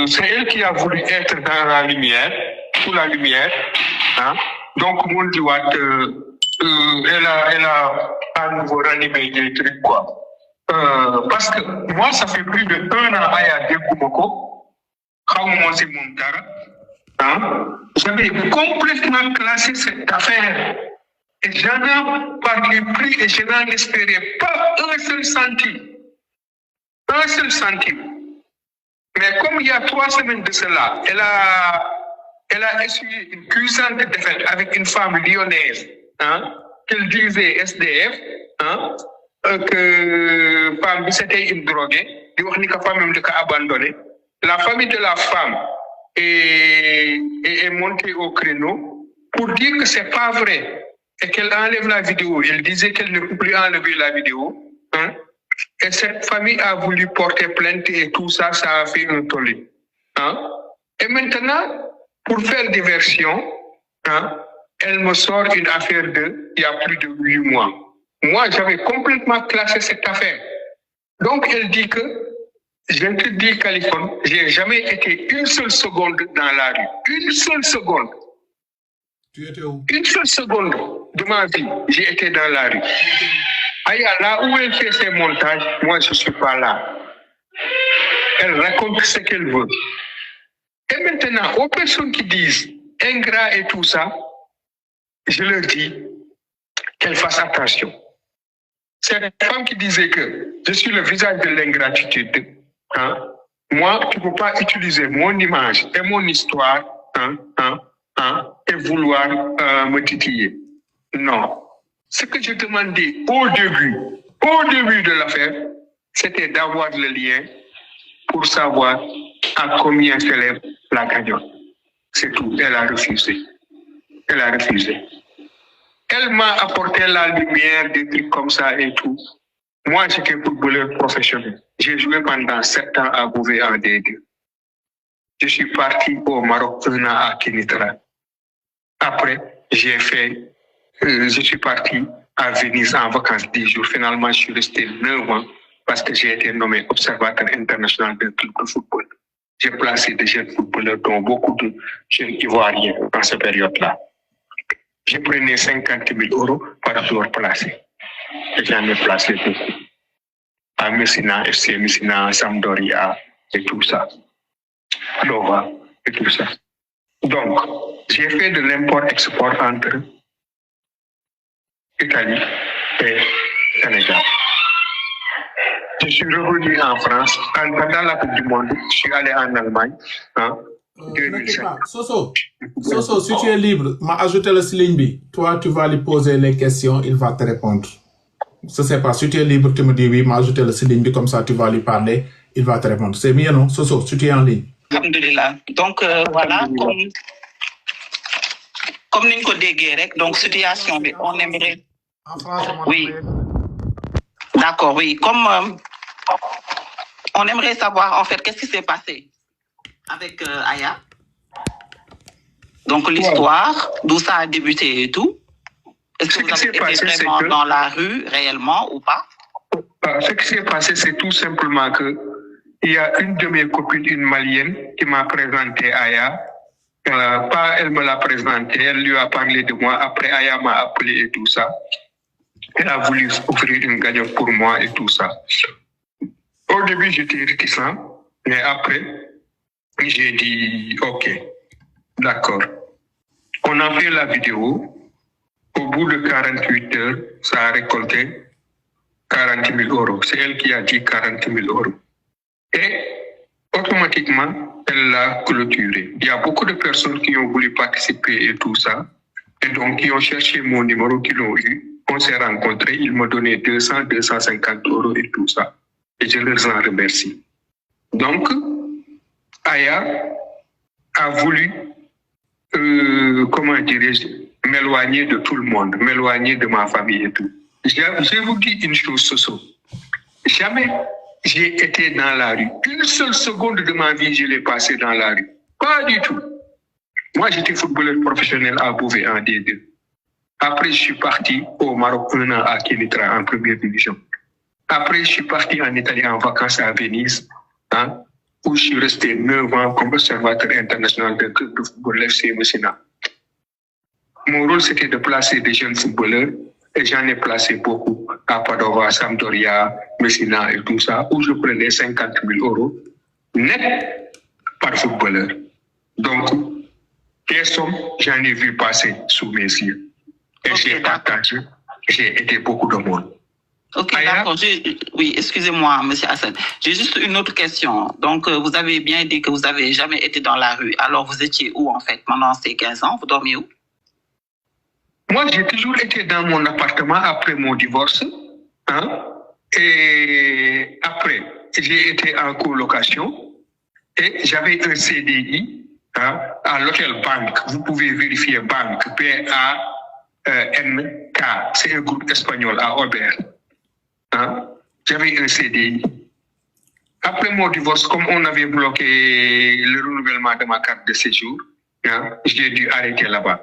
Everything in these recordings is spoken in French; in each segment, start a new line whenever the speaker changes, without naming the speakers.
c'est elle qui a voulu être dans la lumière, sous la lumière. Hein? Donc, mon Diwat, elle a à nouveau ranimé des trucs, quoi. Parce que moi, ça fait plus de 1 an à Dekoumoko, c'est mon dara. Hein? J'avais complètement classé cette affaire. Et j'en ai parlé plus et je n'en espérais pas un seul centime. Un seul centime. Mais comme il y a 3 semaines de cela, elle a essuyé une puissante défaite avec une femme lyonnaise, hein, qu'elle disait SDF, hein, que femme c'était une droguée, la femme abandonnée. La famille de la femme est montée au créneau pour dire que c'est pas vrai et qu'elle enlève la vidéo. Elle disait qu'elle ne peut plus enlever la vidéo, hein. Et cette famille a voulu porter plainte et tout ça, ça a fait un tollé. Hein? Et maintenant, pour faire diversion, hein, elle me sort une affaire il y a plus de 8 mois. Moi, j'avais complètement classé cette affaire. Donc, elle dit que, je te dis, Californie, j'ai jamais été une seule seconde dans la rue. Une seule seconde.
Tu étais où?
Une seule seconde de ma vie, j'ai été dans la rue. Aya, là où elle fait ses montages, moi je ne suis pas là. Elle raconte ce qu'elle veut. Et maintenant, aux personnes qui disent ingrat et tout ça, je leur dis qu'elles fassent attention. C'est une femme qui disait que je suis le visage de l'ingratitude. Hein? Moi, tu ne peux pas utiliser mon image et mon histoire, et vouloir me titiller. Non. Ce que je demandais au début de l'affaire, c'était d'avoir le lien pour savoir à combien s'élève la cagnotte. C'est tout. Elle a refusé. Elle a refusé. Elle m'a apporté la lumière, des trucs comme ça et tout. Moi, j'étais footballeur professionnel. J'ai joué pendant 7 ans à Beauvais en D2. Je suis parti au Maroc 1 an à Kenitra. Après, je suis parti à Venise en vacances 10 jours. Finalement, je suis resté 9 ans parce que j'ai été nommé observateur international d'un club de football. J'ai placé des jeunes footballeurs, dont beaucoup de jeunes Ivoiriens dans cette période-là. J'ai pris 50 000 euros par rapport placé. Et j'en ai placé beaucoup. À Messina, FC Messina, Sampdoria et tout ça. Nova et tout ça. Donc, j'ai fait de l'import-export entre Italie et Sénégal. Je suis revenu en France. Pendant la Coupe du Monde, je suis allé en Allemagne. Hein, 2005.
Soso, si tu es libre, m'a ajouté le ligne. Toi, tu vas lui poser les questions, il va te répondre. Je ne sais pas, si tu es libre, tu me dis oui, m'a ajouté le ligne, comme ça tu vas lui parler, il va te répondre. C'est mieux, non? Soso, si tu es en ligne.
Alhamdulillah. Donc, voilà, comme Ninko Deguerek, donc situation, on aimerait.
En France,
oui. D'accord, oui. Comme on aimerait savoir, en fait, qu'est-ce qui s'est passé avec Aya. Donc, l'histoire, d'où ça a débuté et tout. Est-ce que vous avez été vraiment dans la rue, réellement, ou pas?
Ce qui s'est passé, c'est tout simplement que il y a une de mes copines, une malienne, qui m'a présenté Aya. Elle me l'a présenté, elle lui a parlé de moi. Après, Aya m'a appelé et tout ça. Elle a voulu offrir une cagnotte pour moi et tout ça. Au début, j'étais réticent, mais après, j'ai dit OK, d'accord. On a fait la vidéo. Au bout de 48 heures, ça a récolté 40 000 euros. C'est elle qui a dit 40 000 euros. Et automatiquement, elle l'a clôturé. Il y a beaucoup de personnes qui ont voulu participer et tout ça. Et donc, qui ont cherché mon numéro, qui l'ont eu. On s'est rencontrés. Ils m'ont donné 200, 250 euros et tout ça. Et je leur en remercie. Donc, Aya a voulu, comment dirais-je, m'éloigner de tout le monde, m'éloigner de ma famille et tout. Je vous dis une chose, Soso. Jamais j'ai été dans la rue. Une seule seconde de ma vie, je l'ai passé dans la rue. Pas du tout. Moi, j'étais footballeur professionnel à Beauvais en D2. Après, je suis parti au Maroc 1 an à Kenitra en première division. Après, je suis parti en Italie en vacances à Venise. Hein? où je suis resté 9 ans comme observateur international de club de football FC Messina. Mon rôle, c'était de placer des jeunes footballeurs et j'en ai placé beaucoup à Padova, Sampdoria, Messina et tout ça, où je prenais 50 000 euros net par footballeur. Donc, des sommes, j'en ai vu passer sous mes yeux. Et j'ai partagé, j'ai aidé beaucoup de monde.
Ok, d'accord. Oui, excusez-moi, monsieur Hassan. J'ai juste une autre question. Donc, vous avez bien dit que vous n'avez jamais été dans la rue. Alors, vous étiez où, en fait, pendant ces 15 ans? Vous dormiez où?
Moi, j'ai toujours été dans mon appartement après mon divorce. Hein? Et après, j'ai été en colocation et j'avais un CDI hein, à l'hôtel Banque. Vous pouvez vérifier Banque, P-A-N-K. C'est un groupe espagnol à Aubert. Hein? J'avais un CDI. Après mon divorce, comme on avait bloqué le renouvellement de ma carte de séjour, hein, j'ai dû arrêter là-bas.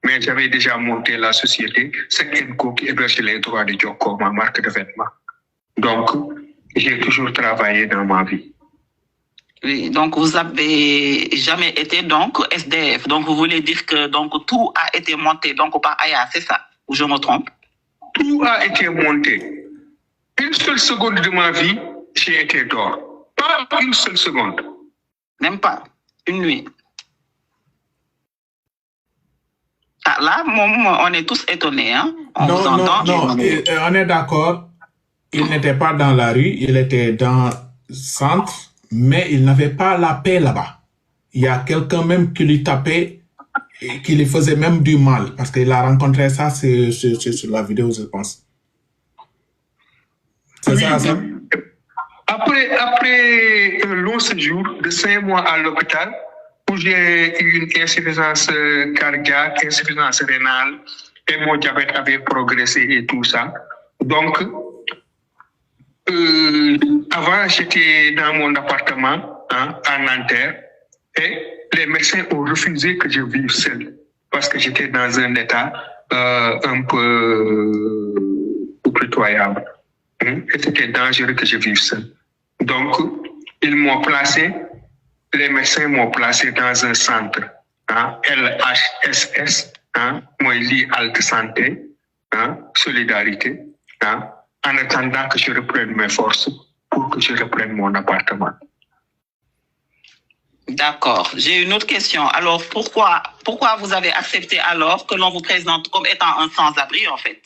Mais j'avais déjà monté la société, Sekenco qui héberge les droits de Joko, ma marque de vêtements. Donc, j'ai toujours travaillé dans ma vie.
Oui, donc vous avez jamais été donc SDF. Donc vous voulez dire que donc tout a été monté donc par Aya, c'est ça? Ou je me trompe?
Tout a été monté. Une seule seconde de ma vie, j'ai été dehors. Pas une seule seconde.
Même pas une nuit. Ah, là, on est tous étonnés. Hein? On vous entend.
Non, on est d'accord. Il n'était pas dans la rue, il était dans le centre, mais il n'avait pas la paix là-bas. Il y a quelqu'un même qui lui tapait et qui lui faisait même du mal, parce qu'il a rencontré ça sur la vidéo, je pense. C'est
oui,
ça, ça?
Après un long séjour de 5 mois à l'hôpital, où j'ai eu une insuffisance cardiaque, insuffisance rénale, et mon diabète avait progressé et tout ça. Donc, avant, j'étais dans mon appartement hein, à Nanterre, et les médecins ont refusé que je vive seul, parce que j'étais dans un état un peu pitoyable. Et c'était dangereux que je vive seul. Donc, ils m'ont placé, les médecins m'ont placé dans un centre, hein, LHSS, hein, moi, Halte Santé, hein, Solidarité, hein, en attendant que je reprenne mes forces pour que je reprenne mon appartement.
D'accord. J'ai une autre question. Alors, pourquoi vous avez accepté alors que l'on vous présente comme étant un sans-abri, en fait?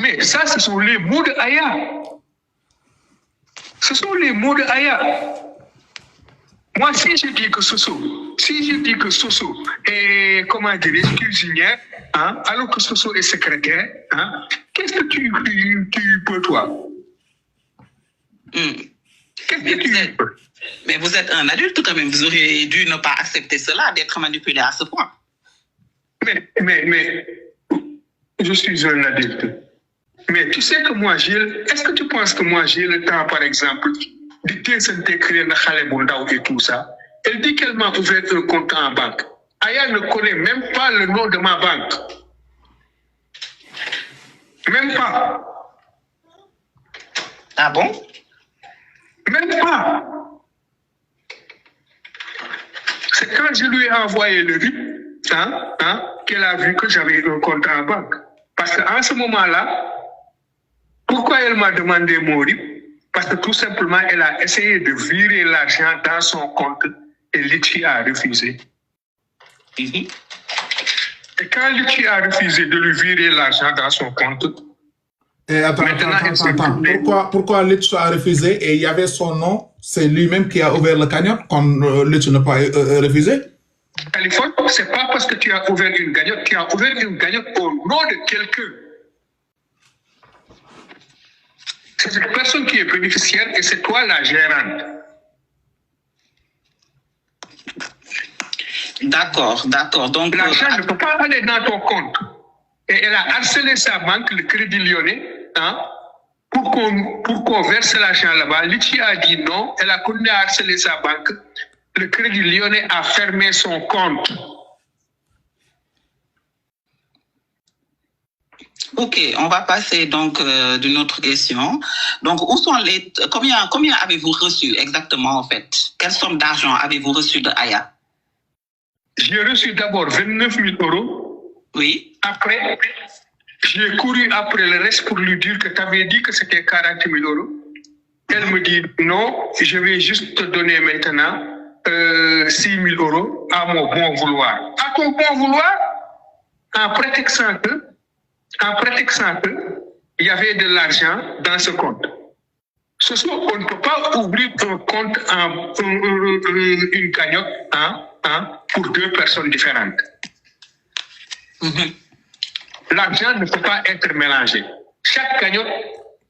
Mais ça, ce sont les mots de Aya. Ce sont les mots de Aya. Moi, si je dis que Soso est, comment dire, cuisinière, hein, alors que Soso est secrétaire, hein, qu'est-ce que tu peux, toi? Qu'est-ce que tu peux?
Mais vous êtes un adulte quand même. Vous auriez dû ne pas accepter cela, d'être manipulé à ce point.
Mais, je suis un adulte. Mais tu sais que moi, est-ce que tu penses que moi, j'ai le temps, par exemple, de désintéresser et tout ça? Elle dit qu'elle m'a ouvert un compte en banque. Aya ne connaît même pas le nom de ma banque. Même pas.
Ah bon?
Même pas. C'est quand je lui ai envoyé le RIP, qu'elle a vu que j'avais un compte en banque. Parce qu'en ce moment-là, pourquoi elle m'a demandé mon RIP? Parce que tout simplement, elle a essayé de virer l'argent dans son compte et Litchi a refusé. Et quand Litchi a refusé de lui virer l'argent dans son compte,
attends. Pourquoi Litchi a refusé et il y avait son nom? C'est lui-même qui a ouvert le cagnotte quand Litchi n'a pas refusé?
Californie, c'est pas parce que tu as ouvert une cagnotte, tu as ouvert une cagnotte au nom de quelqu'un. C'est cette personne qui est bénéficiaire et c'est toi la gérante.
D'accord. Donc,
l'argent ne peut pas aller dans ton compte. Et elle a harcelé sa banque, le Crédit Lyonnais, hein, pour qu'on verse l'argent là-bas. Litchi a dit non. Elle a continué à harceler sa banque. Le Crédit Lyonnais a fermé son compte.
Ok, on va passer donc d'une autre question. Donc, où sont les combien avez-vous reçu exactement en fait? Quelle somme d'argent avez-vous reçu de Aya?
J'ai reçu d'abord 29 000 euros.
Oui.
Après, j'ai couru après le reste pour lui dire que tu avais dit que c'était 40 000 euros. Elle me dit non, je vais juste te donner maintenant 6 000 euros à mon bon vouloir. À ton bon vouloir, en prétextant que il y avait de l'argent dans ce compte. Ce soir, on ne peut pas ouvrir un compte une cagnotte pour deux personnes différentes. L'argent ne peut pas être mélangé. Chaque cagnotte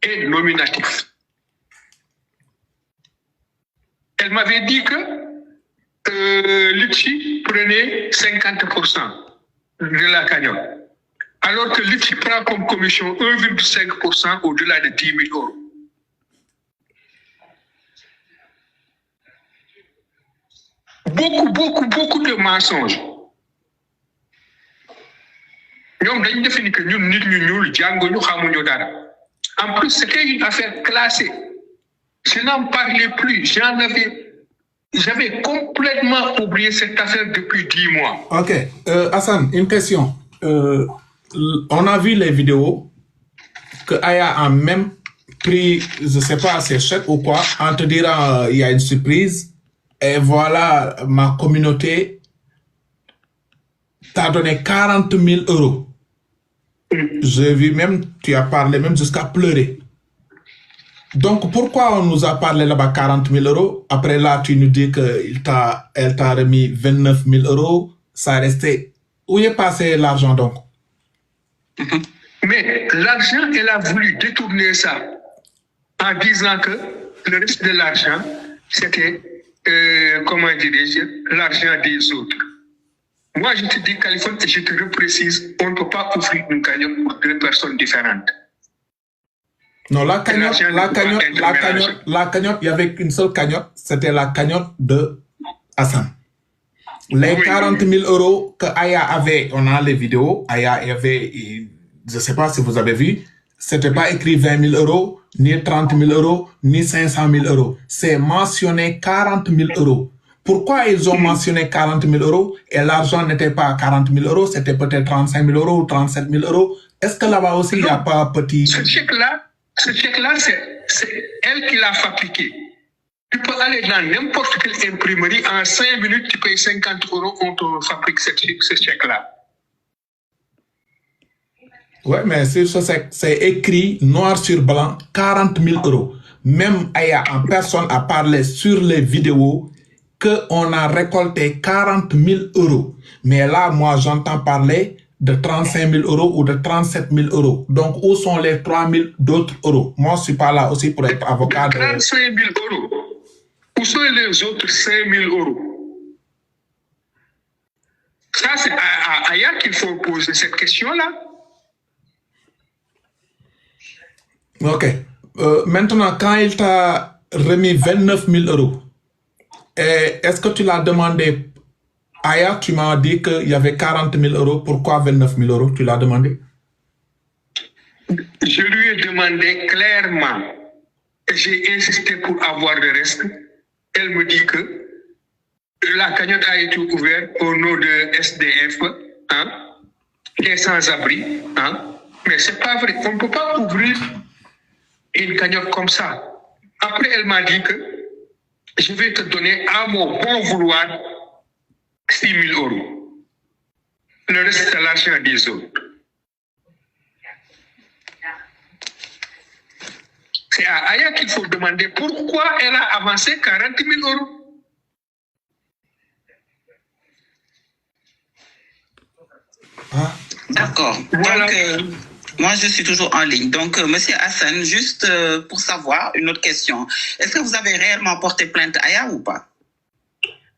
est nominatif. Elle m'avait dit que Litchi prenait 50% de la cagnotte, alors que Litchi prend comme commission 1,5% au-delà de 10 000 euros. Beaucoup de mensonges. En plus, c'était une affaire classée. Je n'en parlais plus. J'avais complètement oublié cette affaire depuis 10 mois.
Ok. Hassan, une question. On a vu les vidéos que Aya a même pris, je ne sais pas, ses chèques ou quoi, en te disant il y a une surprise. Et voilà, ma communauté t'a donné 40 000 euros. J'ai vu même, tu as parlé même jusqu'à pleurer. Donc, pourquoi on nous a parlé là-bas 40 000 euros? Après là, tu nous dis qu'elle t'a remis 29 000 euros. Ça restait... Où est passé l'argent donc?
Mais l'argent, elle a voulu détourner ça en disant que le reste de l'argent, c'était, comment dirais-je, l'argent des autres. Moi, je te dis, Californie, et je te reprécise, on ne peut pas offrir une cagnotte pour deux personnes différentes.
Non, la cagnotte, il y avait qu'une seule cagnotte, c'était la cagnotte de Hassan. Les 40 000 euros que Aya avait, on a les vidéos, Aya avait, je ne sais pas si vous avez vu, c'était pas écrit 20 000 euros, ni 30 000 euros, ni 500 000 euros. C'est mentionné 40 000 euros. Pourquoi ils ont mentionné 40 000 euros et l'argent n'était pas 40 000 euros, c'était peut-être 35 000 euros ou 37 000 euros? Est-ce que là-bas aussi, il n'y a pas petit...
Ce chèque-là, c'est elle qui l'a fabriqué. Tu peux aller dans n'importe quelle imprimerie, en 5 minutes, tu payes 50 euros, on te fabrique ce chèque-là.
Oui, mais c'est écrit noir sur blanc, 40 000 euros. Même Aya en personne a parlé sur les vidéos qu'on a récolté 40 000 euros. Mais là, moi, j'entends parler de 35 000 euros ou de 37 000 euros. Donc, où sont les 3 000 d'autres euros? Moi, je ne suis pas là aussi pour être avocat.
35 000 euros. Où sont les autres 5 000 euros? Ça, c'est à Aya qu'il faut poser cette question-là.
Ok. Maintenant, quand il t'a remis 29 000 euros, est-ce que tu l'as demandé? Aya, tu m'as dit qu'il y avait 40 000 euros. Pourquoi 29 000 euros? Tu l'as demandé?
Je lui ai demandé clairement. Et j'ai insisté pour avoir le reste. Elle me dit que la cagnotte a été ouverte au nom de SDF, des sans-abri. Mais ce n'est pas vrai. On ne peut pas ouvrir une cagnotte comme ça. Après, elle m'a dit que je vais te donner à mon bon vouloir 6 000 euros. Le reste, c'est l'argent des autres. C'est à Aya qu'il faut demander pourquoi elle a avancé 40 000 euros.
D'accord.
Voilà.
Donc, moi, je suis toujours en ligne. Donc, Monsieur Hassan, juste pour savoir, une autre question. Est-ce que vous avez réellement porté plainte à Aya ou pas?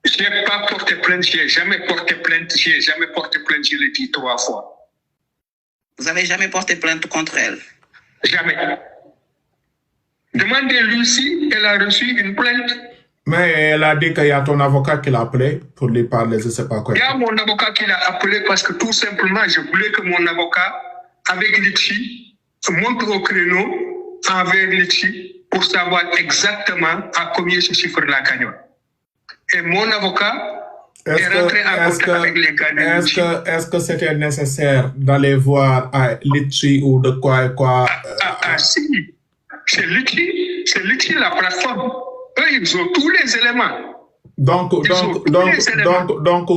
Je n'ai pas porté plainte, je n'ai jamais porté plainte, je l'ai dit 3 fois.
Vous n'avez jamais porté plainte contre elle?
Jamais. Demandez-lui si elle a reçu une plainte.
Mais elle a dit qu'il y a ton avocat qui l'a appelé pour lui parler, je ne sais pas quoi.
Il y a mon avocat qui l'a appelé parce que tout simplement, je voulais que mon avocat avec Litchi, montre au créneau envers Litchi pour savoir exactement à combien ce chiffre-là gagne. Et mon avocat est rentré en contact avec les gars de Litchi.
Est-ce que c'était nécessaire d'aller voir Litchi ou de quoi
Si, c'est Litchi la plateforme. Eux, ils ont tous les éléments.
Donc,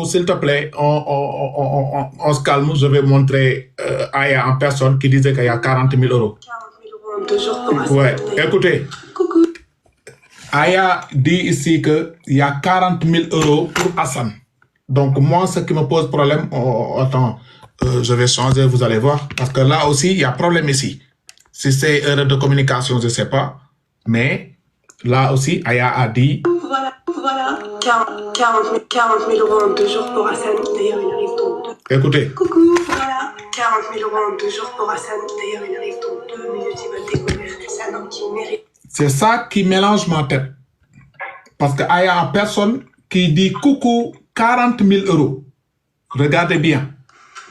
s'il te plaît, on se calme. Je vais montrer Aya en personne qui disait qu'il y a 40 000 euros.
40 000 euros en 2 jours pour Hassan.
Ouais, écoutez.
Coucou.
Aya dit ici qu'il y a 40 000 euros pour Hassan. Donc, moi, ce qui me pose problème, attends, je vais changer, vous allez voir. Parce que là aussi, il y a problème ici. Si c'est erreur de communication, je ne sais pas. Mais là aussi, Aya a dit...
Voilà, 40 000 euros en 2 jours pour Hassan. D'ailleurs, il arrive dans 2.
Écoutez.
Coucou, voilà, 40 000 euros en 2 jours pour Hassan. D'ailleurs, il arrive dans 2 minutes. Il va découvrir que c'est un homme qui mérite.
C'est ça qui mélange ma tête. Parce qu'il y a une personne qui dit coucou, 40 000 euros. Regardez bien.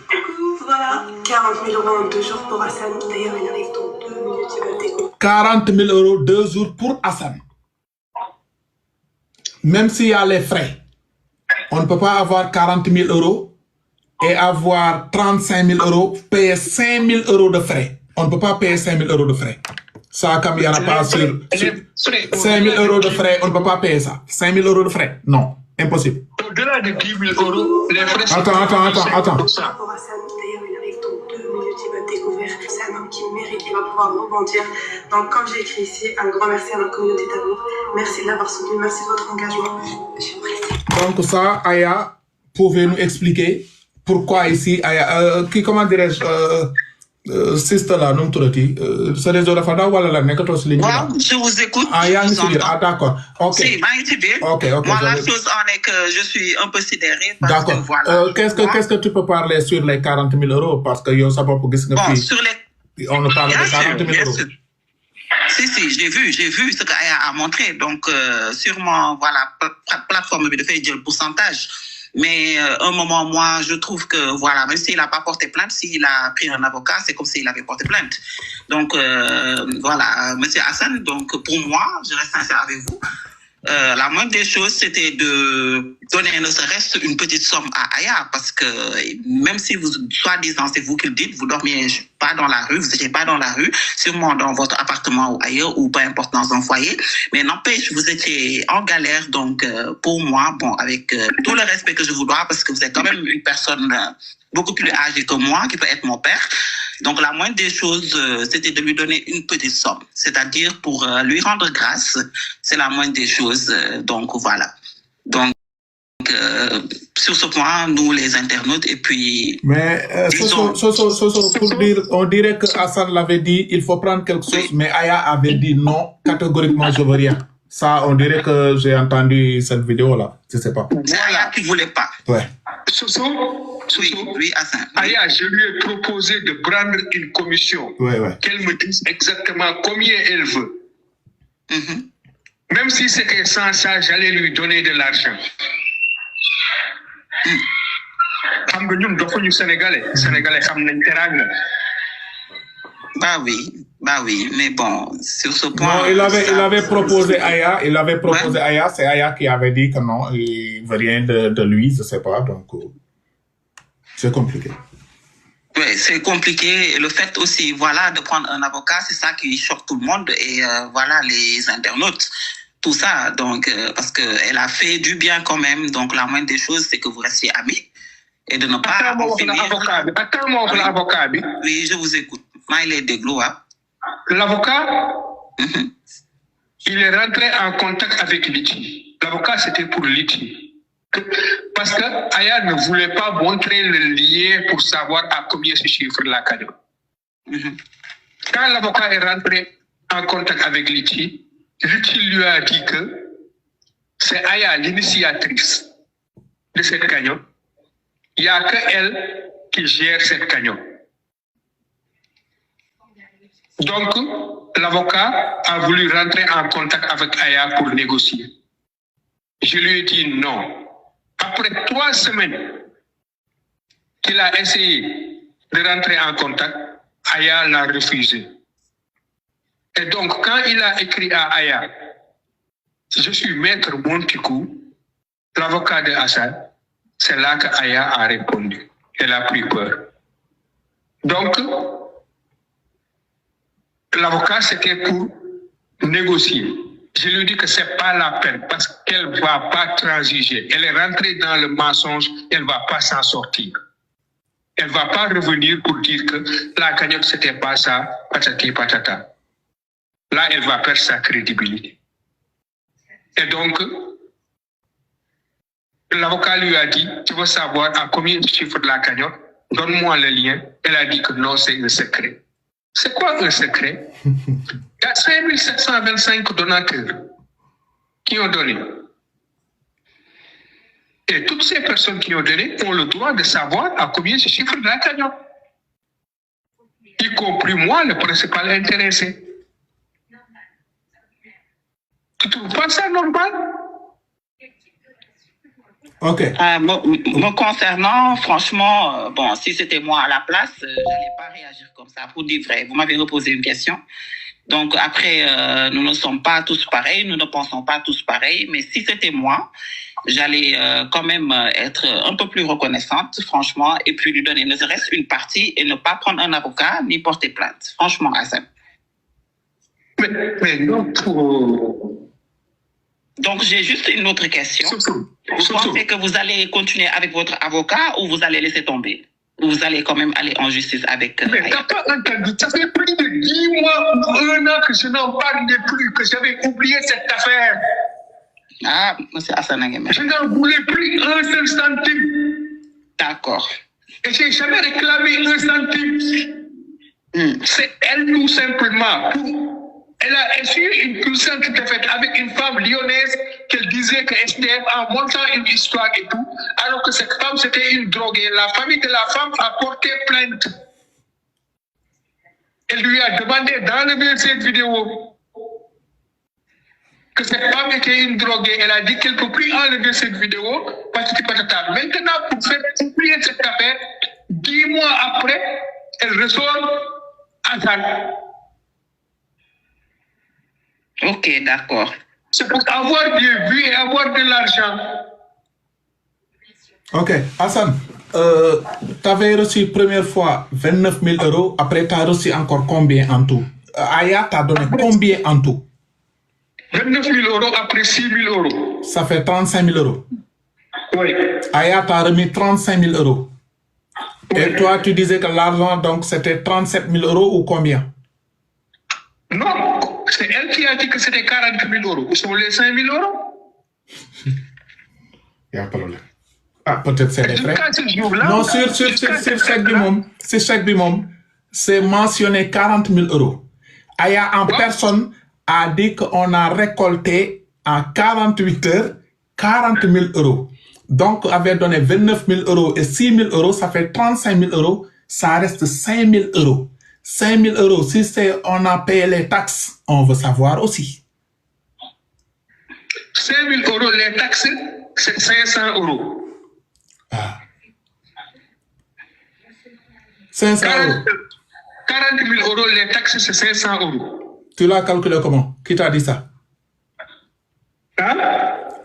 Coucou, voilà, 40 000 euros en 2 jours pour Hassan. D'ailleurs, il arrive dans 2 minutes. Il va découvrir.
40 000 euros, 2 jours pour Hassan. Même s'il y a les frais, on ne peut pas avoir 40 000 euros et avoir 35 000 euros, payer 5 000 euros de frais. On ne peut pas payer 5 000 euros de frais. Ça, comme il n'y en a pas sur 5 000 euros de frais, on ne peut pas payer ça. 5 000 euros de frais, non, impossible.
Au-delà de 10 000 euros, les frais sont...
Attends.
Pour Hassan, d'ailleurs, il arrive dans 2 minutes. Il va découvrir que c'est un homme qui mérite. Il va pouvoir rebondir. Donc, comme j'ai écrit ici, un grand merci à notre communauté d'amour. Merci de l'avoir soutenu. Merci de votre engagement.
Donc ça, Aya, pouvez nous expliquer pourquoi ici, Aya, comment dirais-je, sister là, non tout c'est des heures fada ou la nekatos ligne.
Je vous écoute.
Aya, d'accord. Ok.
Si,
Ok.
Moi, la chose en est que je suis un peu sidérée.
D'accord.
Voilà,
qu'est-ce que tu peux parler sur les 40 000 euros? Parce que yo, ça va pour
bon, sur les...
on ne parle de 40 000 euros.
Sûr. Si, j'ai vu ce qu'Aya a montré. Donc, sûrement, voilà, plateforme de faire le pourcentage. Mais un moment, moi, je trouve que, voilà, même s'il n'a pas porté plainte, s'il a pris un avocat, c'est comme s'il avait porté plainte. Donc, voilà, Monsieur Hassan, donc, pour moi, je reste sincère avec vous. La moindre des choses, c'était de donner ne serait-ce une petite somme à Aya, parce que même si vous, soi-disant, c'est vous qui le dites, vous dormiez pas dans la rue, vous n'étiez pas dans la rue, sûrement dans votre appartement ou ailleurs, ou peu importe dans un foyer, mais n'empêche, vous étiez en galère, donc pour moi, bon, avec tout le respect que je vous dois, parce que vous êtes quand même une personne beaucoup plus âgée que moi, qui peut être mon père. Donc, la moindre des choses, c'était de lui donner une petite somme, c'est-à-dire pour lui rendre grâce. C'est la moindre des choses. Donc, voilà. Donc, sur ce point, nous, les internautes, et puis...
Mais, pour dire, on dirait que Hassan l'avait dit, il faut prendre quelque chose, oui. Mais Aya avait dit non, catégoriquement, je veux rien. Ça, on dirait que j'ai entendu cette vidéo-là. Je ne sais pas.
C'est Aya qui ne voulait pas.
Ouais.
Oui, Hassan.
Aya, je lui ai proposé de prendre une commission.
Ouais.
Qu'elle me dise exactement combien elle veut.
Mm-hmm.
Même si c'était sans ça, j'allais lui donner de l'argent. Xam nga ñun doxuñu Sénégalais. Sénégalais xam nañ teraanga.
Bah oui, mais bon, sur ce point...
Non, il avait proposé Aya, Aya, c'est Aya qui avait dit que non, il veut rien de lui, je sais pas, donc c'est compliqué.
Oui, c'est compliqué. Et le fait aussi, voilà, de prendre un avocat, c'est ça qui choque tout le monde et voilà, les internautes. Tout ça, donc, parce qu'elle a fait du bien quand même, donc la moindre des choses, c'est que vous restiez amis et de ne pas...
Attends-moi, l'avocat.
Oui, je vous écoute.
L'avocat, il est rentré en contact avec Litchi. L'avocat, c'était pour Litchi. Parce que Aya ne voulait pas montrer le lien pour savoir à combien ce chiffre-là gagne. Quand l'avocat est rentré en contact avec Litchi, Litchi lui a dit que c'est Aya l'initiatrice de cette cagnotte. Il n'y a qu'elle qui gère cette cagnotte. Donc, l'avocat a voulu rentrer en contact avec Aya pour négocier. Je lui ai dit non. Après 3 semaines qu'il a essayé de rentrer en contact, Aya l'a refusé. Et donc, quand il a écrit à Aya, je suis maître Montikou, l'avocat de Hassan, c'est là que Aya a répondu. Elle a pris peur. Donc, l'avocat, c'était pour négocier. Je lui dis que ce n'est pas la peine parce qu'elle ne va pas transiger. Elle est rentrée dans le mensonge, elle ne va pas s'en sortir. Elle ne va pas revenir pour dire que la cagnotte, ce n'était pas ça, patati patata. Là, elle va perdre sa crédibilité. Et donc, l'avocat lui a dit, tu veux savoir à combien de chiffres de la cagnotte? Donne-moi le lien. Elle a dit que non, c'est un secret. C'est quoi un secret? Il y a 5725 donateurs qui ont donné. Et toutes ces personnes qui ont donné ont le droit de savoir à combien se chiffre de la cagnotte. Y compris moi, le principal intéressé. Tu ne trouves pas ça normal?
Ok.
Me concernant, franchement, bon, si c'était moi à la place, je n'allais pas réagir comme ça, pour dire vrai. Vous m'avez reposé une question. Donc après, nous ne sommes pas tous pareils, nous ne pensons pas tous pareils, mais si c'était moi, j'allais quand même être un peu plus reconnaissante, franchement, et puis lui donner ne serait-ce une partie et ne pas prendre un avocat ni porter plainte. Franchement, Hassan.
Mais non, pour...
Donc, j'ai juste une autre question. Vous pensez que vous allez continuer avec votre avocat ou vous allez laisser tomber? Ou vous allez quand même aller en justice avec...
Mais t'as pas entendu, ça fait plus de 10 mois ou 1 an que je n'en parlais plus, que j'avais oublié cette affaire.
Ah, M. Hassan Nguema.
Je n'en voulais plus un seul centime.
D'accord.
Et je n'ai jamais réclamé un centime. C'est elle tout simplement. Elle a essuyé une puissante défaite avec une femme lyonnaise qu'elle disait que SDF en montant une histoire et tout, alors que cette femme c'était une droguée. La famille de la femme a porté plainte. Elle lui a demandé d'enlever cette vidéo. Que cette femme était une droguée. Elle a dit qu'elle ne peut plus enlever cette vidéo. Patata. Maintenant, pour faire oublier cette affaire, 10 mois après, elle ressort à Zan.
Ok, d'accord.
C'est pour avoir bien vu et avoir de l'argent.
Ok, Hassan, tu avais reçu première fois 29 000 euros, après tu as reçu encore combien en tout? Aya t'a donné combien en tout?
29 000 euros après 6 000 euros.
Ça fait 35 000 euros.
Oui.
Aya t'a remis 35 000 euros.
Oui.
Et toi, tu disais que l'argent, donc, c'était 37 000 euros ou combien?
Non, c'est elle qui a dit que c'était 40 000 euros. Où sont les 5 000 euros?
Il y a un problème. Ah, peut-être c'est les frais. Non, sur chaque bimom, c'est mentionné 40 000 euros. Aya en personne a dit qu'on a récolté en 48 heures 40 000 euros. Donc, avait donné 29 000 euros et 6 000 euros, ça fait 35 000 euros. Ça reste 5 000 euros. 5 000 euros, si on a payé les taxes, on veut savoir aussi.
5 000 euros, les taxes, c'est 500 euros.
Ah. 500 euros.
40 000 euros, les taxes, c'est 500 euros.
Tu l'as calculé comment? Qui t'a dit ça?
Hein?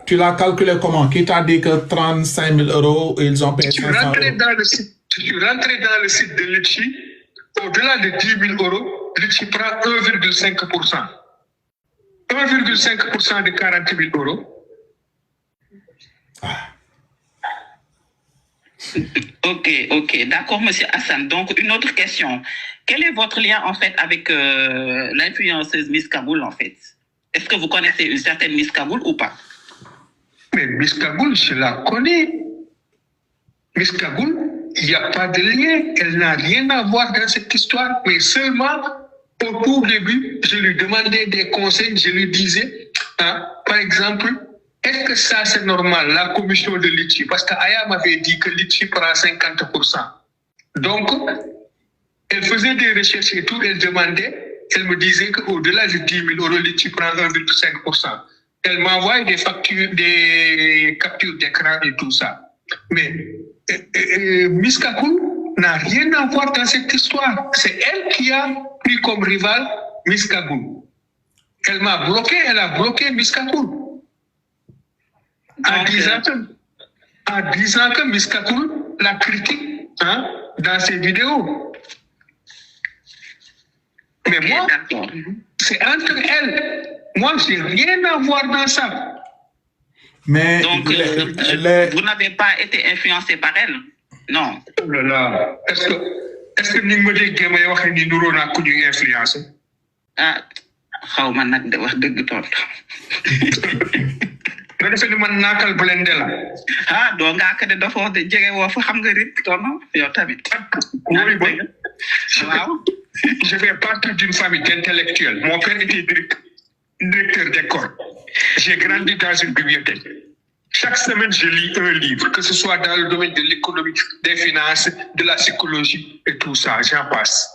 Tu l'as calculé comment? Qui t'a dit que 35 000 euros, ils ont payé 500 euros?
Je suis rentré dans le site de Litchi. Au-delà de 10 000 euros, Litchi prend 1,5%. 1,5% de 40 000 euros.
Ah.
Ok. D'accord, monsieur Hassan. Donc, une autre question. Quel est votre lien, en fait, avec l'influenceuse Miss Kaboul, en fait? Est-ce que vous connaissez une certaine Miss Kaboul ou pas?
Mais Miss Kaboul, je la connais. Miss Kaboul, il n'y a pas de lien. Elle n'a rien à voir dans cette histoire. Mais seulement, au tout début, je lui demandais des conseils. Je lui disais, hein, par exemple, est-ce que ça c'est normal, la commission de Litchi? Parce qu'Aya m'avait dit que Litchi prend 50%. Donc, elle faisait des recherches et tout, elle demandait, elle me disait qu'au-delà de 10 000 euros, Litchi prend 1,5%. Elle m'envoie des factures, des captures d'écran et tout ça. Mais Miss Kakoul n'a rien à voir dans cette histoire. C'est elle qui a pris comme rival Miss Kagoul. Elle m'a bloqué, elle a bloqué Miss Kagoul. En disant que Miss Kagoul la critique dans ses vidéos. Mais moi, c'est entre elles. Moi, je n'ai rien à voir dans ça.
Mais
donc, vous n'avez pas été influencé par elle? Non.
Oh là là. Est-ce que ni me déggee may waxee ni nuroo naa ku ñuy influencé?
Ah, xaw ma nag de wax dëgg tontu.
nga defee ni man naakal blende la.
Ah, doo ngaaka de dafa de jege woo fa xam nga rek tontu yow tamit.
Oui, bon.
Waaw.
Je fais partie d'une famille d'intellectuels. Mon père était directeur d'école. J'ai grandi dans une bibliothèque. Chaque semaine, je lis un livre, que ce soit dans le domaine de l'économie, des finances, de la psychologie et tout ça, j'en passe.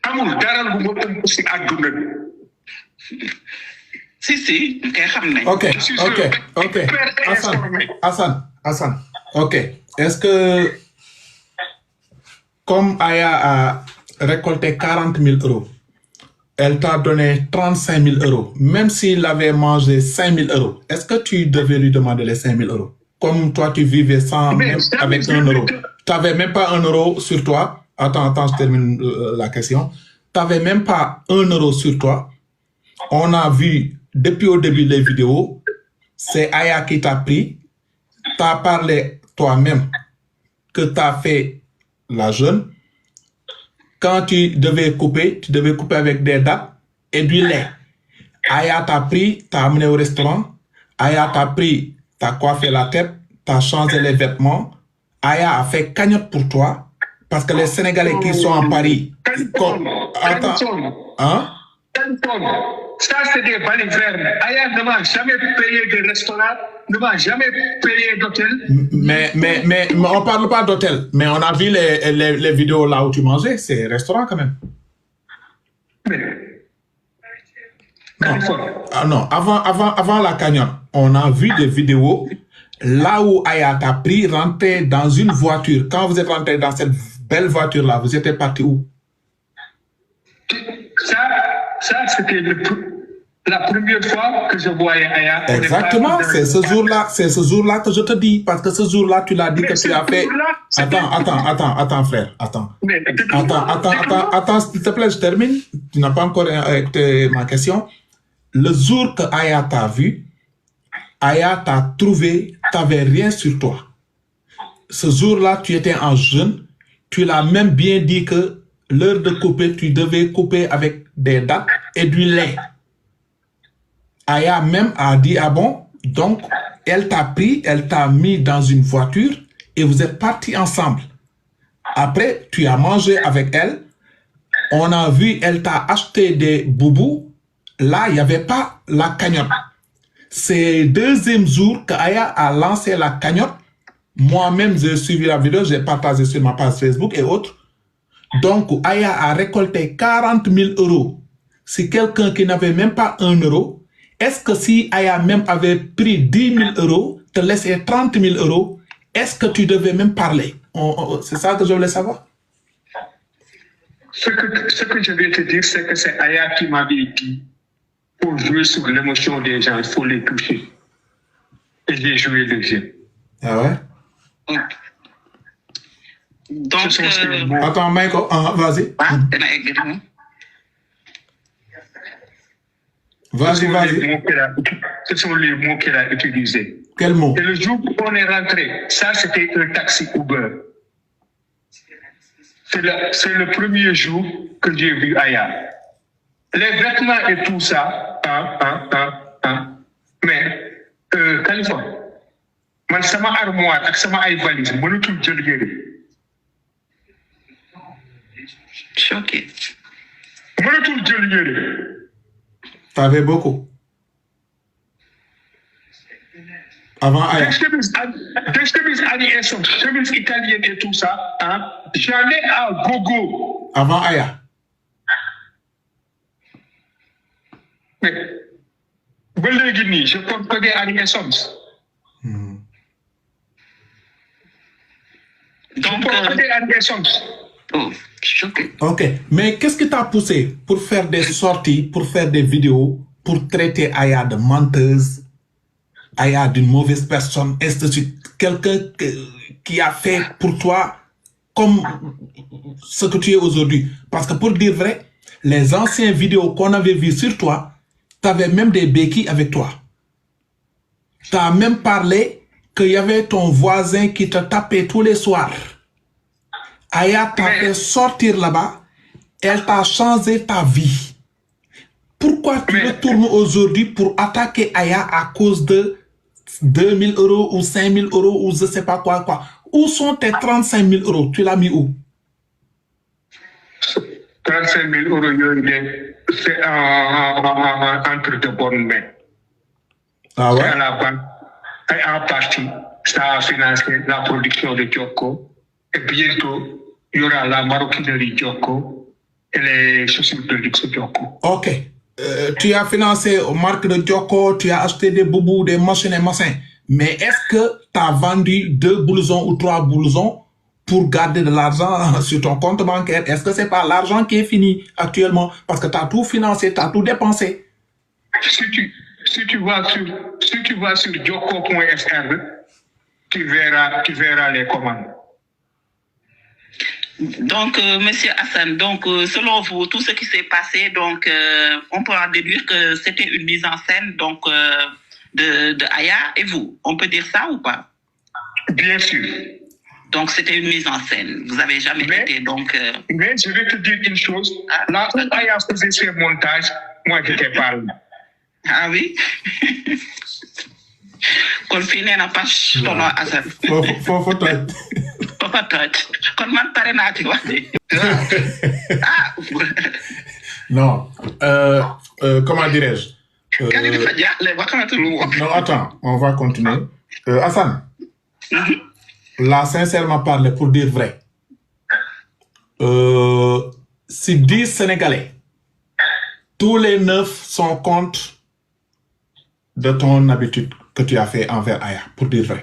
Amul dara lu ma ëmb si àdduna bi.
Si, kay xam nañ.
Ok. Hassan. Ok. Est-ce que, comme Aya a récolté 40 000 euros, elle t'a donné 35 000 euros, même s'il avait mangé 5 000 euros, est-ce que tu devais lui demander les 5 000 euros? Comme toi, tu vivais sans, même avec 1 euro. Tu n'avais même pas 1 euro sur toi. Attends, je termine la question. Tu n'avais même pas 1 euro sur toi. On a vu depuis au début les vidéos, c'est Aya qui t'a pris. Tu as parlé toi-même que tu as fait la jeûne. Quand tu devais couper avec des dattes et du lait. Aya t'a pris, t'a amené au restaurant. Aya t'a pris, t'a coiffé la tête, t'a changé les vêtements. Aya a fait cagnotte pour toi. Parce que les Sénégalais qui sont en Paris... Attends. Hein?
Ça, c'est des balivernes. Aya ne m'a jamais payé de restaurant, ne m'a jamais payé d'hôtel.
Mais on ne parle pas d'hôtel. Mais on a vu les vidéos là où tu mangeais. C'est restaurant quand même. Non, avant la cagnotte, on a vu des vidéos là où Aya t'a pris, rentrer dans une voiture. Quand vous êtes rentré dans cette belle voiture-là, vous étiez parti où?
Ça c'était la première fois que je voyais Aya.
Exactement, c'est ce jour-là que je te dis. Parce que ce jour-là, tu l'as dit que tu as fait... Attends, frère, attends, s'il te plaît, je termine. Tu n'as pas encore écouté ma question. Le jour que Aya t'a vu, Aya t'a trouvé, tu n'avais rien sur toi. Ce jour-là, tu étais en jeûne. Tu l'as même bien dit que l'heure de couper, tu devais couper avec des dattes et du lait. Aya même a dit, ah bon, donc elle t'a pris, elle t'a mis dans une voiture et vous êtes partis ensemble. Après, tu as mangé avec elle. On a vu, elle t'a acheté des boubous. Là, il n'y avait pas la cagnotte. C'est le deuxième jour qu'Aya a lancé la cagnotte. Moi-même, j'ai suivi la vidéo, j'ai partagé sur ma page Facebook et autres. Donc, Aya a récolté 40 000 euros. C'est quelqu'un qui n'avait même pas 1 euro. Est-ce que si Aya même avait pris 10 000 euros, te laissait 30 000 euros, est-ce que tu devais même parler? C'est ça que je voulais savoir.
Ce que je vais te dire, c'est que c'est Aya qui m'avait dit, pour jouer sur l'émotion des gens, il faut les toucher. Et j'ai joué le jeu.
Ah ouais?
Donc,
attends, Michael, vas-y. Vas-y.
Ce sont les mots qu'elle a utilisés.
Quels mots?
Et le jour où on est rentré, ça c'était un taxi Uber. C'est le premier jour que j'ai vu Aya. Les vêtements et tout ça, mais Californie, man sama armoire ak sama ay valise mënatul jël yére.
Choqué.
Mënatul jël yére.
T'avais beaucoup. Avant Aya.
Des chemises Aliexon, chemises italiennes et tout ça, j'en ai à gogo.
Avant Aya.
Mais, ba léegi nii, je porte que des Aliexons.
Donc, oh, je suis choqué.
Ok, mais qu'est-ce qui t'a poussé pour faire des sorties, pour faire des vidéos, pour traiter Aya de menteuse, Aya d'une mauvaise personne, ainsi de suite? Quelqu'un qui a fait pour toi comme ce que tu es aujourd'hui. Parce que pour dire vrai, les anciennes vidéos qu'on avait vues sur toi, tu avais même des béquilles avec toi. Tu as même parlé qu'il y avait ton voisin qui te tapait tous les soirs. Aya t'a fait sortir là-bas, elle t'a changé ta vie. Pourquoi tu retournes aujourd'hui pour attaquer Aya à cause de 2000 € ou 5000 € ou je sais pas quoi? Où sont tes 35 000 €? Tu l'as mis où?
35 000 €, c'est entre de bonnes mains.
Ah ouais?
C'est à la banque. Et en partie, ça a financé la production de Djoko. Et bientôt, il y aura la maroquinerie Djoko et les chaussures de luxe Djoko.
Ok. Tu as financé aux marques de Djoko, tu as acheté des boubous, des machines et machins. Mais est-ce que tu as vendu 2 blousons ou 3 blousons pour garder de l'argent sur ton compte bancaire? Est-ce que c'est pas l'argent qui est fini actuellement? Parce que tu as tout financé, tu as tout dépensé.
Si tu vas sur djoko.fr, tu verras les commandes.
Donc, Monsieur Hassan, donc, selon vous, tout ce qui s'est passé, donc, on peut en déduire que c'était une mise en scène donc, de Aya et vous. On peut dire ça ou pas?
Bien sûr.
Donc, c'était une mise en scène. Vous n'avez jamais été donc...
Mais je vais te dire une chose. Là où Aya faisait ses montages, moi, j'étais pas là.
Ah oui? Kon fii nee na pas tono Assane.
Faut toj.
Faut toj. Kon man pare naa ci wax de. Ah.
Non. Comment dirais-je?
Kali dafa jaaxle ba xamante lu wax.
Non, attends, on va continuer. Hassan. Là, sincèrement parler, pour dire vrai. Si 10 Sénégalais, tous les 9 sont contre de ton habitude que tu as fait envers Aya, pour dire vrai.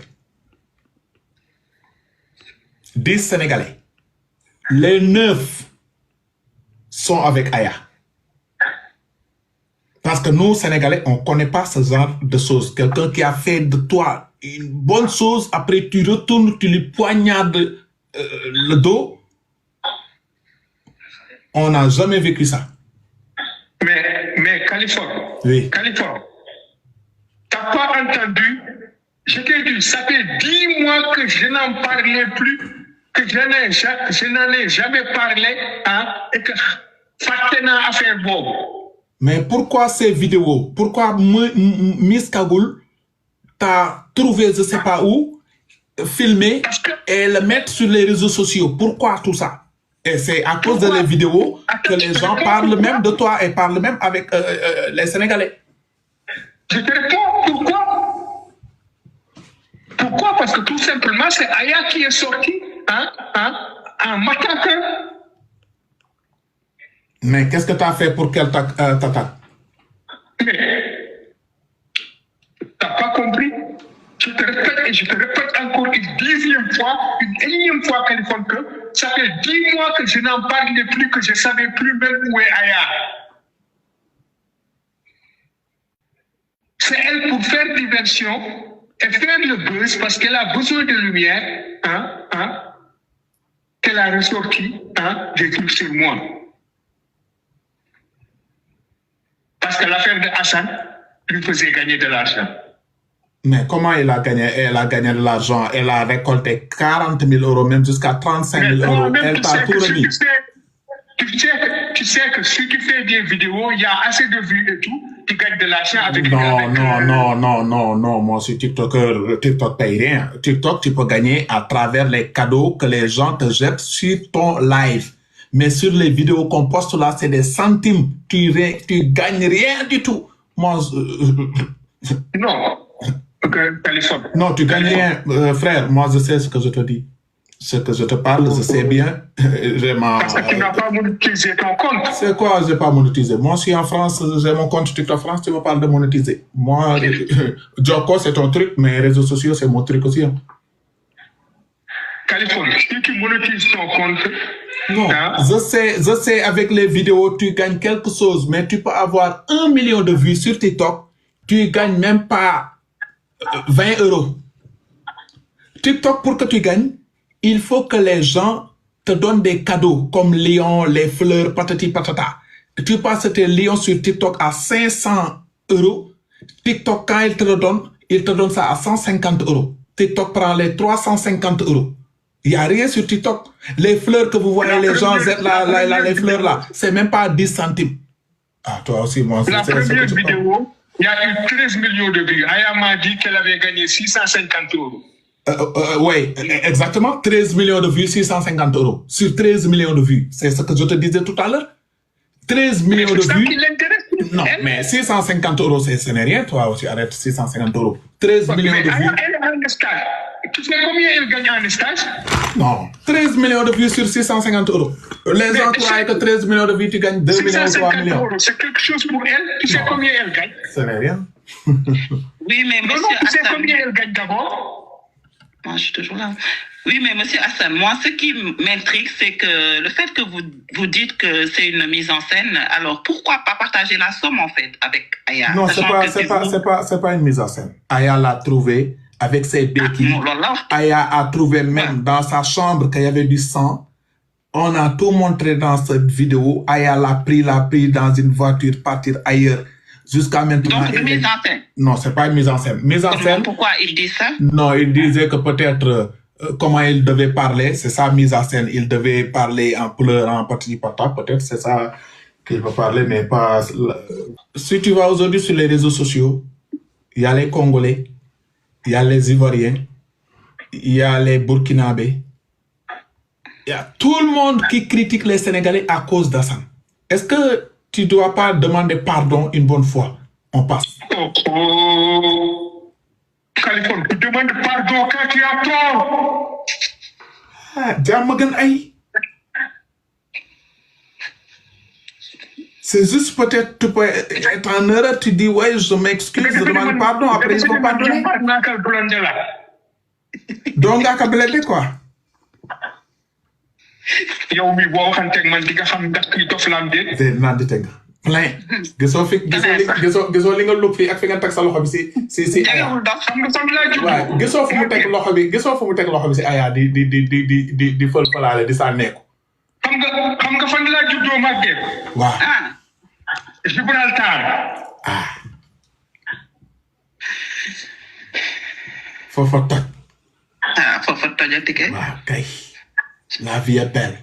10 Sénégalais, les 9 sont avec Aya. Parce que nous, Sénégalais, on ne connaît pas ce genre de choses. Quelqu'un qui a fait de toi une bonne chose, après tu retournes, tu lui poignardes le dos. On n'a jamais vécu ça.
Mais Californie,
oui.
Californie, t'as pas entendu? Je t'ai dit, ça fait 10 mois que je n'en parlais plus, que je n'en ai jamais parlé, hein, et que Fatena a fait bon.
Mais pourquoi ces vidéos? Pourquoi Miss Kagoul t'a trouvé, je ne sais pas où, filmé et le mettre sur les réseaux sociaux? Pourquoi tout ça? Et c'est à cause de les vidéos que les gens parlent même de toi et parlent même avec les Sénégalais.
Je te réponds, pourquoi? Pourquoi? Parce que tout simplement, c'est Aya qui est sorti en m'attaquant.
Mais qu'est-ce que tu as fait pour qu'elle t'attaque?
Mais, t'as pas compris? Je te répète et je te répète encore une 10e fois, une énième fois, Californie, que ça fait 10 mois que je n'en parlais plus, que je ne savais plus même où est Aya. C'est elle pour faire diversion et faire le buzz parce qu'elle a besoin de lumière, qu'elle a ressorti des trucs sur moi. Parce que l'affaire de Hassan lui faisait gagner de l'argent.
Mais comment elle a gagné? Elle a gagné de l'argent. Elle a récolté 40 000 €, même jusqu'à 35 000 €. Elle t'a tout remis.
Tu sais que si tu fais des vidéos, il y a assez de vues et tout, tu gagnes de l'argent avec...
Non. Moi, je suis TikToker. TikTok paye rien. TikTok, tu peux gagner à travers les cadeaux que les gens te jettent sur ton live. Mais sur les vidéos qu'on poste là, c'est des centimes. Tu gagnes rien du tout. Moi,
Non.
Non, tu gagnes rien, frère. Moi, je sais ce que je te dis. Ce que je te parle, je sais bien.
Parce que tu n'as pas monétisé ton compte.
C'est quoi, je n'ai pas monétisé? Moi, je suis en France, j'ai mon compte TikTok France, tu me parles de monétiser. Moi, Djoko, c'est ton truc, mais les réseaux sociaux, c'est mon truc aussi. Hein.
Californie, si tu monétises ton compte,
Non,
hein,
je sais, avec les vidéos, tu gagnes quelque chose, mais tu peux avoir 1 million de vues sur TikTok, tu gagnes même pas 20 €. TikTok, pour que tu gagnes, il faut que les gens te donnent des cadeaux comme lions, les fleurs, patati patata. Tu passes tes lions sur TikTok à 500 €. TikTok, quand il te donne ça à 150 €. TikTok prend les 350 €. Il n'y a rien sur TikTok. Les fleurs que vous voyez, les gens jettent les fleurs là, c'est même pas 10 centimes. Ah, toi aussi, moi,
la première vidéo, il y a eu 13 millions de vues. Aya m'a dit qu'elle avait gagné 650 €.
Oui, exactement. 13 millions de vues, 650 € sur 13 millions de vues. C'est ce que je te disais tout à l'heure. 13 millions de
C'est ça
vues.
qui l'intéresse.
Non, mais 650 €, ce n'est rien. Toi aussi, arrête 650 €. 13 millions de vues.
Elle est en stage. Tu sais combien elle gagne en stage?
Non, 13 millions de vues sur 650 €. Les gens croient que 13 millions de vues, tu gagnes 2 millions ou 3 millions.
C'est quelque chose pour elle. Tu sais combien elle gagne?
Ce n'est rien.
Oui, mais
Non,
monsieur
tu sais
Hassan,
combien elle gagne d'abord?
moi, je suis toujours là. Oui, mais monsieur Hassan, moi, ce qui m'intrigue, c'est que le fait que vous dites que c'est une mise en scène, alors pourquoi pas partager la somme, en fait, avec Aya?
Non, c'est pas une mise en scène. Aya l'a trouvé avec ses béquilles. Aya a trouvé même dans sa chambre qu'il y avait du sang. On a tout montré dans cette vidéo. Aya l'a pris dans une voiture, partir ailleurs. Jusqu'à maintenant.
Donc, une mise en scène?
Non, c'est pas une mise en scène. Mise en scène.
Pourquoi il dit ça?
Non, il disait que peut-être comment il devait parler, c'est sa mise en scène. Il devait parler en pleurant, petit pata. Peut-être c'est ça qu'il va parler, mais pas. Si tu vas aujourd'hui sur les réseaux sociaux, il y a les Congolais, il y a les Ivoiriens, il y a les Burkinabés. Il y a tout le monde qui critique les Sénégalais à cause d'Assane. Est-ce que tu ne dois pas demander pardon une bonne fois? On passe.
Oh. Californie, tu demandes pardon quand tu as tort.
C'est juste peut-être tu peux être en erreur, tu dis ouais, je m'excuse, je demande pardon, après ils vont pardonner. Donc, à blender quoi?
yow mi boo waxanteeg man di nga xam ndax kii dof lam de.
Naan di teg plein. gisoo li nga lóob fii ak fi nga teg sa loxo bi si Aya. waaw gisoo fu mu teg loxo bi si Aya di fël-fëlaale di sànneeku.
xam nga fan laa juddoo màggee.
waaw.
Gibraltar.
foofa toj.
Foofa tojati kay.
waaw kay. La vie est belle.